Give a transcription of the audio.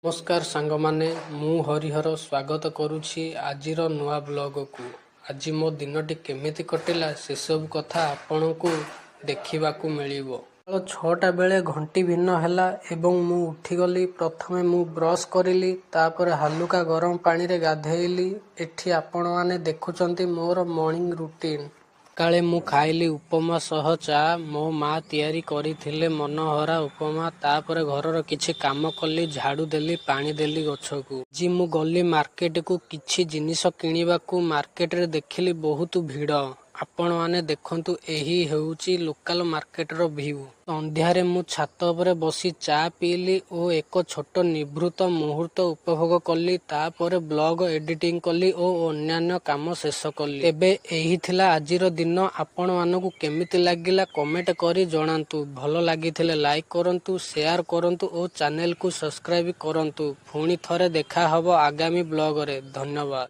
ନମସ୍କାର ସାଙ୍ଗମାନେ, ମୁଁ ହରିହର ସ୍ୱାଗତ କରୁଛି ଆଜିର ନୂଆ ବ୍ଲଗକୁ। ଆଜି ମୋ ଦିନଟି କେମିତି କଟିଲା ସେସବୁ କଥା ଆପଣଙ୍କୁ ଦେଖିବାକୁ ମିଳିବ। ସକାଳ 6ଟା ବେଳେ ଘଣ୍ଟି ଭିନ୍ନ ହେଲା ଏବଂ ମୁଁ ଉଠିଗଲି। ପ୍ରଥମେ ମୁଁ ବ୍ରସ୍ କରିଲି, ତାପରେ ହାଲୁକା ଗରମ ପାଣିରେ ଗାଧେଇଲି। ଏଠି ଆପଣମାନେ ଦେଖୁଛନ୍ତି ମୋର ମର୍ଣ୍ଣିଂ ରୁଟିନ୍। ସକାଳେ ମୁଁ ଖାଇଲି ଉପମା ସହ ଚା। ମୋ ମା ତିଆରି କରିଥିଲେ ମନହରା ଉପମା। ତାପରେ ଘରର କିଛି କାମ କଲି, ଝାଡ଼ୁ ଦେଲି, ପାଣି ଦେଲି ଗଛକୁ। ଆଜି ମୁଁ ଗଲି ମାର୍କେଟକୁ କିଛି ଜିନିଷ କିଣିବାକୁ। ମାର୍କେଟରେ ଦେଖିଲି ବହୁତ ଭିଡ଼। ଆପଣମାନେ ଦେଖନ୍ତୁ, ଏହି ହେଉଛି ଲୋକାଲ ମାର୍କେଟର ଭିଉ। ସନ୍ଧ୍ୟାରେ ମୁଁ ଛାତ ଉପରେ ବସି ଚା ପିଇଲି ଓ ଏକ ଛୋଟ ନିଭୃତ ମୁହୂର୍ତ୍ତ ଉପଭୋଗ କଲି। ତାପରେ ବ୍ଲଗ ଏଡିଟିଂ କଲି ଓ ଅନ୍ୟାନ୍ୟ କାମ ଶେଷ କଲି। ତେବେ ଏହି ଥିଲା ଆଜିର ଦିନ। ଆପଣମାନଙ୍କୁ କେମିତି ଲାଗିଲା କମେଣ୍ଟ କରି ଜଣାନ୍ତୁ। ଭଲ ଲାଗିଥିଲେ ଲାଇକ୍ କରନ୍ତୁ, ସେୟାର କରନ୍ତୁ ଓ ଚ୍ୟାନେଲକୁ ସବସ୍କ୍ରାଇବ କରନ୍ତୁ। ପୁଣି ଥରେ ଦେଖା ହେବ ଆଗାମୀ ବ୍ଲଗରେ। ଧନ୍ୟବାଦ।